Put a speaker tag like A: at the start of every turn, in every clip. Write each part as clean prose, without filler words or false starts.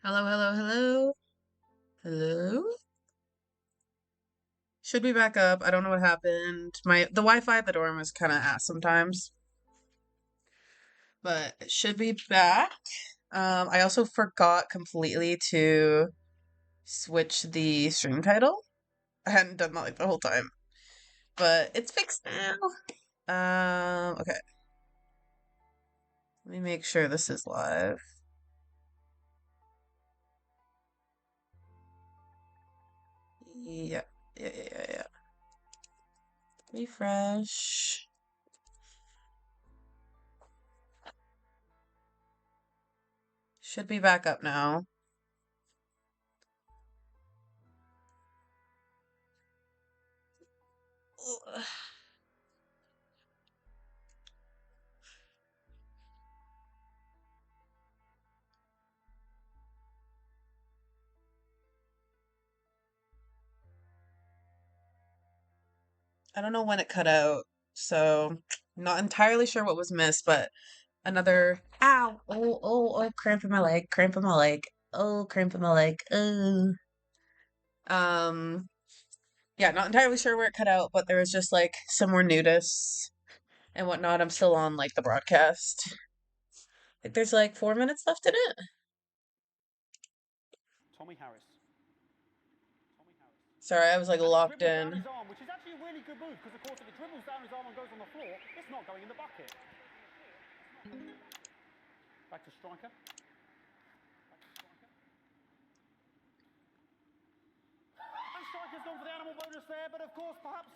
A: Hello, hello, hello. Hello? Should be back up. I don't know what happened. The Wi-Fi at the dorm is kind of ass sometimes, but it should be back. I also forgot completely to switch the stream title. I hadn't done that like the whole time, but it's fixed now. Okay. Let me make sure this is live. Yeah, yeah. Refresh. Should be back up now. Ugh. I don't know when it cut out, so not entirely sure what was missed, but another ow, cramp in my leg, cramp in my leg, cramp in my leg, Um, yeah, not entirely sure where it cut out, but there was just like some more nudists and whatnot. I'm still on like the broadcast. Like there's like 4 minutes left in it.
B: Tommy Harris.
A: Sorry, I was like locked in.
B: Down his arm, which is actually a really good move because, of course, if it dribbles down his arm and goes on the floor, it's not going in the bucket. Back to striker. And striker's gone for the animal bonus there, but of course, perhaps.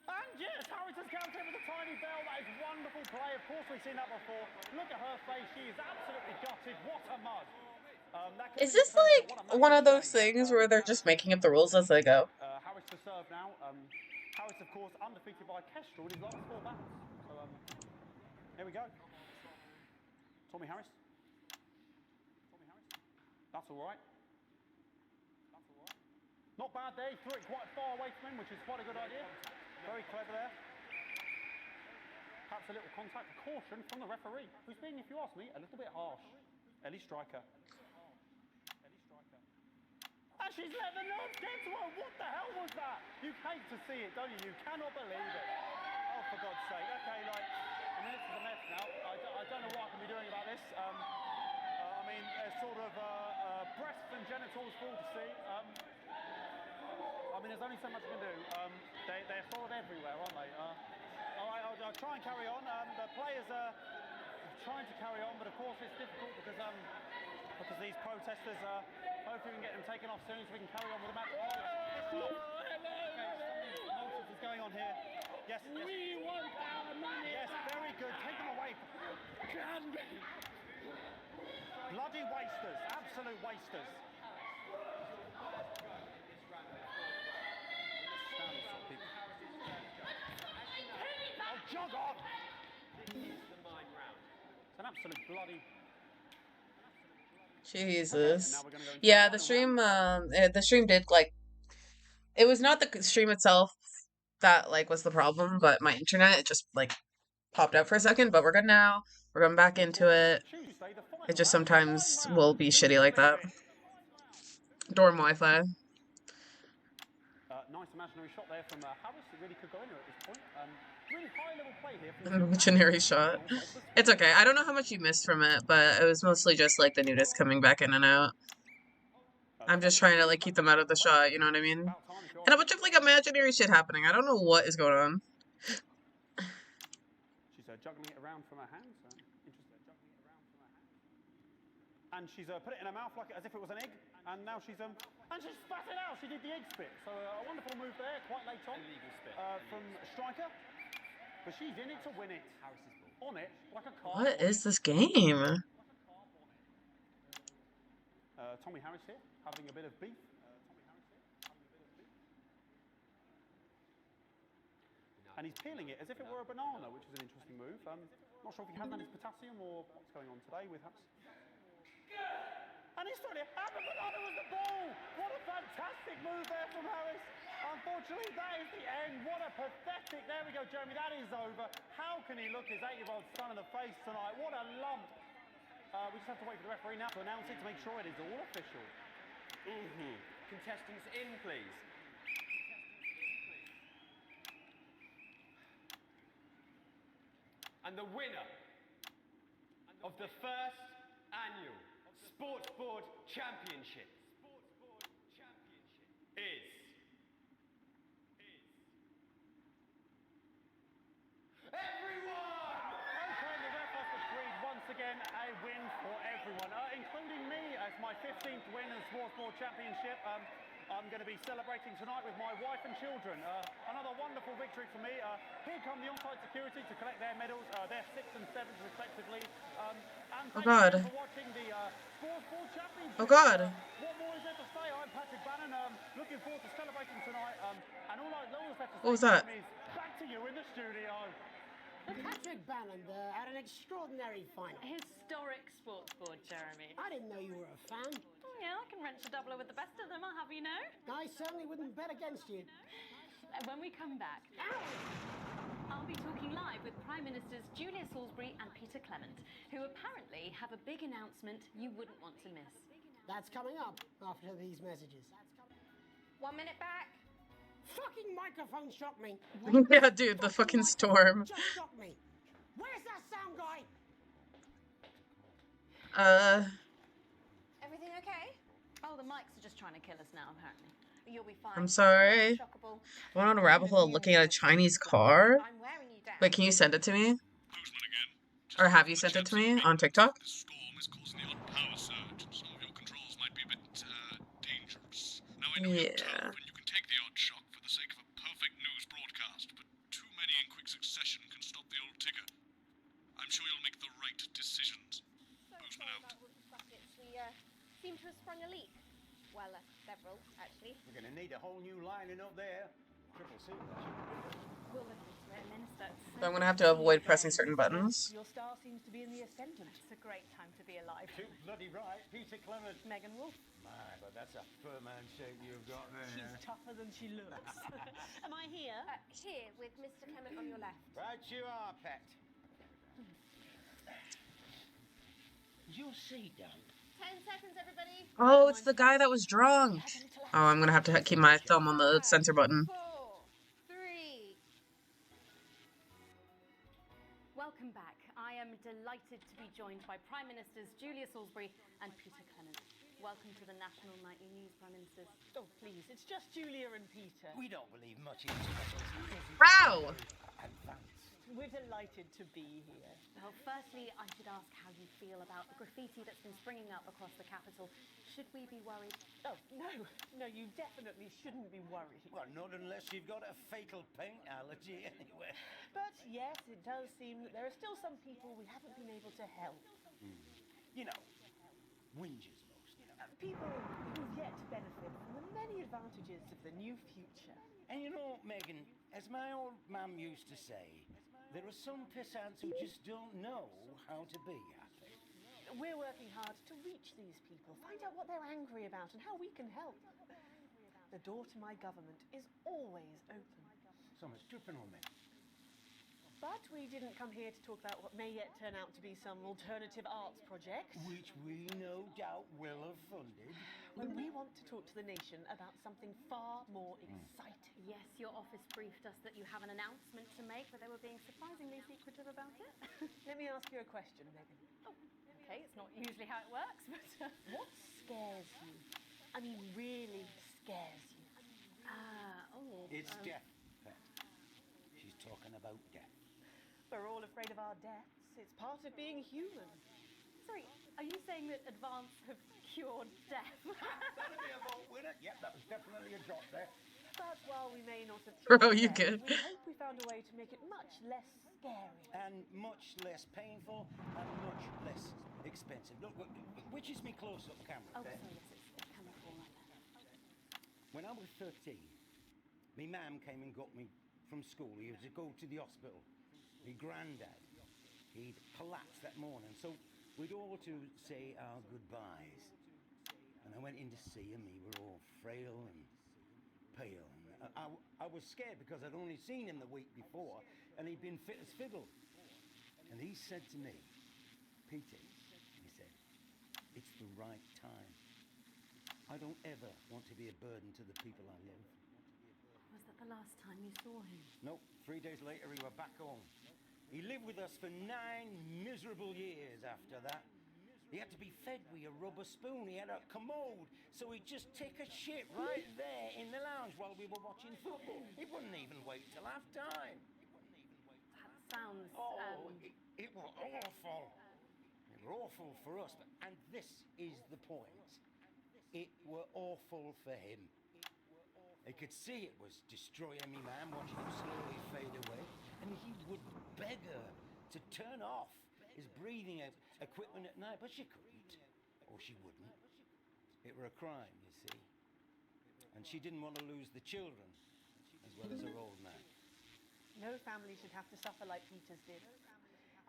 B: And yes, Harris has countered with a tiny bell. That is wonderful play. Of course, we've seen that before. Look at her face. She is absolutely gutted. What a mud.
A: Is this like one of those things where they're just making up the rules as they go?
B: Harris to serve now. Harris, of course, undefeated by Kestrel in his last 4 battles. So, here we go. Tommy Harris. That's all right. Not bad there. He threw it quite far away from him, which is quite a good idea. Very clever there. Perhaps a little contact. Caution from the referee, who's being, if you ask me, a little bit harsh. Ellie Striker. And she's let the nerves get to her. What the hell was that? You hate to see it, don't you? You cannot believe it. Oh, for God's sake. Okay, like, I mean, this is a mess now. I don't know what I can be doing about this. I mean, there's sort of breasts and genitals for all to see. I mean, there's only so much I can do. They're sort of everywhere, aren't they? All right, I'll try and carry on. The players are trying to carry on, but of course it's difficult because these protesters, hopefully we can get them taken off soon so we can carry on with the match. Hello. What's going on here? Yes. We want our money. Yes, very good. Take them away. Bloody wasters. Absolute wasters. Oh, jog on! It's an absolute bloody...
A: Jesus. Yeah, the stream did like, it was not the stream itself that like was the problem, but my internet, it just like popped out for a second, but we're good now. We're going back into it. It just sometimes will be shitty like that. Dorm Wi-Fi.
B: Nice imaginary shot there from Harris. It really could go in at this point. Really high level play here from the
A: Imaginary shot. It's okay. I don't know how much you missed from it, but it was mostly just like the nudists coming back in and out. I'm just trying to like keep them out of the shot, you know what I mean? And a bunch of like imaginary shit happening. I don't know what is going on.
B: She's juggling it around from her hands. And she's put it in her mouth like as if it was an egg. And now she's spat it out. She did the egg spit. So a wonderful move there, quite late on. Illegal spit. From striker. But she's in it to win it. Harris's ball. On it like a car.
A: What is this game?
B: Tommy Harris here, having a bit of beef. And he's peeling it as if it were a banana, which is an interesting move. Not sure if he has that as potassium or what's going on today with Harris. And he's throwing it. And the banana was the ball! What a fantastic move there from Harris. Unfortunately, that is the end. What a pathetic... There we go, Jeremy. That is over. How can he look his 8-year-old son in the face tonight? What a lump. We just have to wait for the referee now to announce it to make sure it is all official.
C: Contestants in, please. And the winner of the first annual Sports Board Championship is everyone!
B: Okay, the ref has decreed once again a win for everyone, including me as my 15th win in the Sports Board Championship. I'm going to be celebrating tonight with my wife and children. Another wonderful victory for me. Here come the on-site security to collect their medals, their 6th and 7th respectively. And
A: Oh
B: thank you
A: God.
B: again for watching the Sports Board Championship.
A: Oh God.
B: What more is there to say? I'm Patrick Bannon. Looking forward to celebrating tonight. And all that's left to
A: What was
B: say
A: that?
B: is back to you in the studio.
D: Patrick Bannon had an extraordinary final.
E: Historic sports board, Jeremy.
D: I didn't know you were a fan.
E: Oh, yeah, I can wrench a doubler with the best of them, I'll have you know.
D: I certainly wouldn't bet against you.
E: When we come back, I'll be talking live with Prime Ministers Julia Salisbury and Peter Clement, who apparently have a big announcement you wouldn't want to miss.
D: That's coming up after these messages.
E: 1 minute back.
D: Fucking microphone shocked me.
A: Yeah, dude, the fucking storm.
D: Just shocked me. Where's that sound guy?
E: Everything okay? Oh, the mics are just trying to kill us now, apparently. You'll be fine.
A: I'm sorry.
E: Shockable.
A: I went on a rabbit hole looking at a Chinese car.
E: I'm wearing you down.
A: Wait, can you send it to me? Or have you sent it to me on TikTok?
F: The storm is causing the odd power surge. Some of your controls might be a bit dangerous. Now I know you're tough and you can take the odd shock for the sake of a perfect news broadcast, but too many in quick succession can stop the old ticker. I'm sure you'll make the right decisions. Boostman out.
G: We seem to have sprung a leak. Well, several, actually.
B: We're going to need a whole new lining up there. Triple C.
E: We'll look into it, Minister.
A: So I'm gonna have to avoid pressing certain buttons.
E: Your star seems to be in the ascendant. It's a great time to be alive.
B: Too bloody right. Peter Clement.
E: Megan Wolf.
B: My, but that's a firm handshake you've got there.
E: She's tougher than she looks. Am I here?
G: Here, with Mr. Clement on your left.
B: Right you are, pet.
D: Is your seat done?
G: 10 seconds, everybody.
A: Oh, it's the guy that was drunk. Oh, I'm gonna have to keep my thumb on the censor button.
G: 4, 3.
E: Welcome back. I am delighted to be joined by Prime Ministers Julia Salisbury and Peter Clement. Welcome to the National Nightly News, Prime Ministers.
H: Oh, please, it's just Julia and Peter.
D: We don't believe much in titles.
A: Wow!
D: Advance.
H: We're delighted to be here.
E: Well, firstly, I should ask how you feel about the graffiti that's been springing up across the capital. Should we be worried?
H: Oh, no, you definitely shouldn't be worried.
D: Well, not unless you've got a fatal paint allergy anyway.
H: But yes, it does seem that there are still some people we haven't been able to help.
D: You know, whingers mostly.
H: People who've yet to benefit from the many advantages of the new future.
D: And you know, Megan, as my old mum used to say, there are some pissants who just don't know how to be happy.
H: We're working hard to reach these people, find out what they're angry about and how we can help. The door to my government is always open.
D: Someone's tripping on me.
H: But we didn't come here to talk about what may yet turn out to be some alternative arts project.
D: Which we no doubt will have funded.
H: When we want to talk to the nation about something far more exciting.
E: Yes, your office briefed us that you have an announcement to make, but they were being surprisingly secretive about it.
H: Let me ask you a question, Megan.
E: Oh, okay, it's not usually how it works, but...
H: What scares you? I mean, really scares you?
D: It's death, Pet. She's talking about death.
H: We're all afraid of our deaths. It's part of being human.
E: Sorry, are you saying that advance have cured death?
D: That'll be a vote winner. Yep, that was definitely a drop there.
H: But while we may not have
A: Bro,
H: cured
A: you
H: death,
A: good.
H: we hope we found a way to make it much less scary.
D: And much less painful and much less expensive. Look, which is me close-up camera,
E: Oh,
D: Pet?
E: sorry, it's coming forward.
D: When I was 13, my mum came and got me from school. He was to go to the hospital. My granddad, he'd collapsed that morning. So we'd all to say our goodbyes. And I went in to see him. He were all frail and pale. And I was scared because I'd only seen him the week before and he'd been fit as fiddle. And he said to me, Peter, he said, It's the right time. I don't ever want to be a burden to the people I love.
E: Was that the last time you saw him?
D: Nope, 3 days later we were back home. He lived with us for 9 miserable years after that. He had to be fed with a rubber spoon. He had a commode, so he'd just take a shit right there in the lounge while we were watching football. He wouldn't even wait till half time.
E: That sounds.
D: It was awful. It were awful for us, and this is the point. It were awful for him. He could see it was destroying me, man, watching him slowly fade away, and he would beg her to turn off his breathing equipment at night, but she couldn't, or she wouldn't. It were a crime, you see, and she didn't want to lose the children as well as her old man.
H: No family should have to suffer like Peter's did.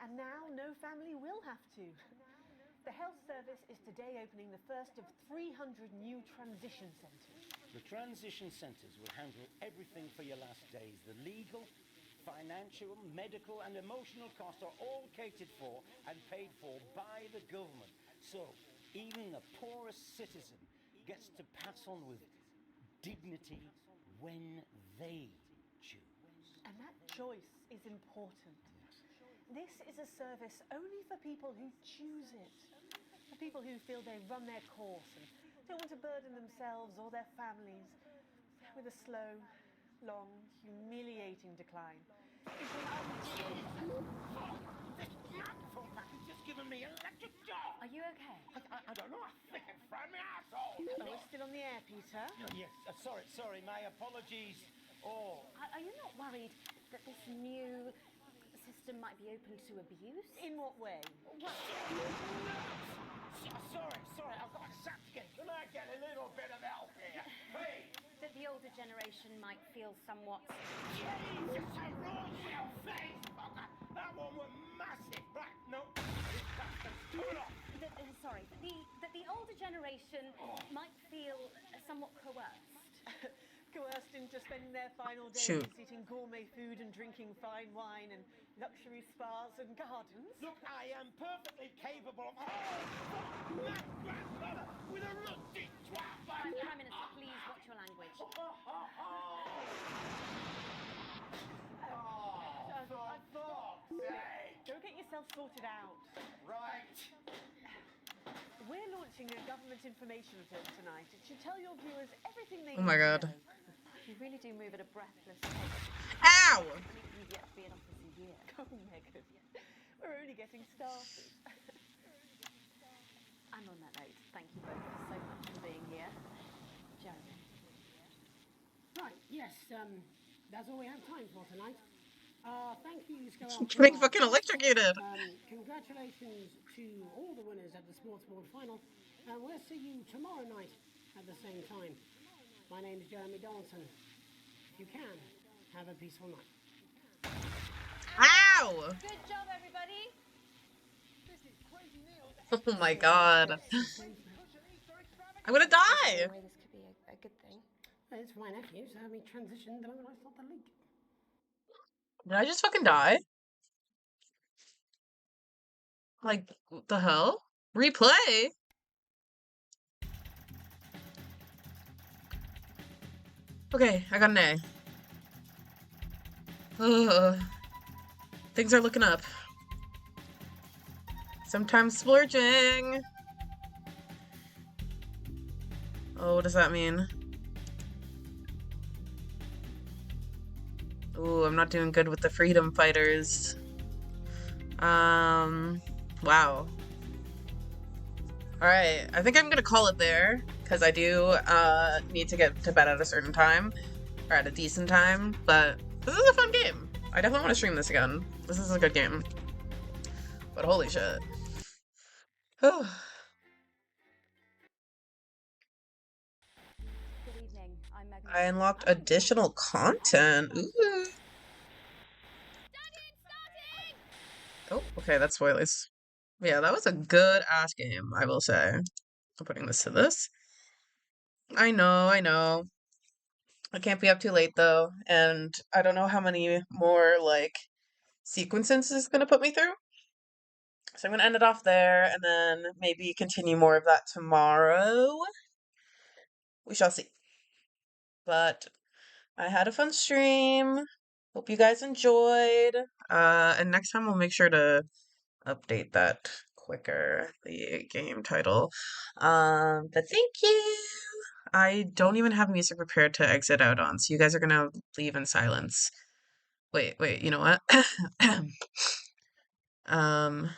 H: And now no family will have to. The health service is today opening the first of 300 new transition centres.
D: The transition centres will handle everything for your last days. The legal, financial, medical and emotional costs are all catered for and paid for by the government. So even the poorest citizen gets to pass on with dignity when they choose.
H: And that choice is important. This is a service only for people who choose it. For people who feel they run their course and don't want to burden themselves or their families with a slow, long, humiliating decline.
D: This microphone back has just given me an electric shock.
E: Are you okay?
D: I don't know, I think it's from my asshole.
H: Oh, it's still on the air, Peter.
D: Yes, sorry, my apologies. Oh.
E: Are you not worried that this new system might be open to abuse?
H: In what way?
D: Sorry, I've got a sapkin. Can I get a little bit of help here? Please.
E: That the older generation might feel somewhat...
D: Jesus, a raw shell face, fucker. That one was massive. Right, no. Turn off.
E: That the older generation might feel somewhat coerced.
H: Coerced into spending their final days
A: Shoot.
H: eating gourmet food and drinking fine wine and luxury spas and gardens.
D: Look, I am perfectly capable of... Oh, fuck, my grandmother with a rusty twat like that.
E: Prime Minister, please watch your language.
D: For fuck's sake.
H: Go get yourself sorted out.
D: Right.
H: We're launching a government information film tonight. It should tell your viewers everything they
A: Oh my
H: need to
A: God.
H: know.
E: You really do move at a breathless pace.
A: Ow!
E: You've yet to be in office a year.
H: Oh, Megan, we're only getting started.
E: And on that note, thank you both so much for being here. Jeremy.
I: Right, yes, that's all we have time for tonight. Thank yous go out to
A: Getting
I: our
A: fucking
I: guests.
A: electrocuted.
I: Congratulations to all the winners at the Sports Board final. We'll see you tomorrow night at the same time. My name is Jeremy Donaldson. If you can, have a peaceful night.
A: Ow!
E: Good job, everybody.
A: Oh my God. I'm gonna die!
G: This could be a good thing.
I: It's my nephew, so we transitioned the moment I saw the leak.
A: Did I just fucking die? Like, what the hell? Replay? Okay, I got an A. Ugh. Things are looking up. Sometimes splurging. Oh, what does that mean? Ooh, I'm not doing good with the freedom fighters. Wow. Alright, I think I'm gonna call it there, because I do need to get to bed at a certain time, or at a decent time, but this is a fun game. I definitely want to stream this again. This is a good game. But holy shit.
E: Good evening. I'm Megan.
A: I unlocked additional content. Ooh. Oh, okay, that's spoilers. Yeah, that was a good ass game, I will say. I'm putting this to this. I know. I can't be up too late though, and I don't know how many more like sequences it's gonna put me through. So I'm gonna end it off there and then maybe continue more of that tomorrow. We shall see. But I had a fun stream. Hope you guys enjoyed. And next time we'll make sure to update that quicker, the game title. But thank you. I don't even have music prepared to exit out on, so you guys are gonna leave in silence. Wait, you know what? um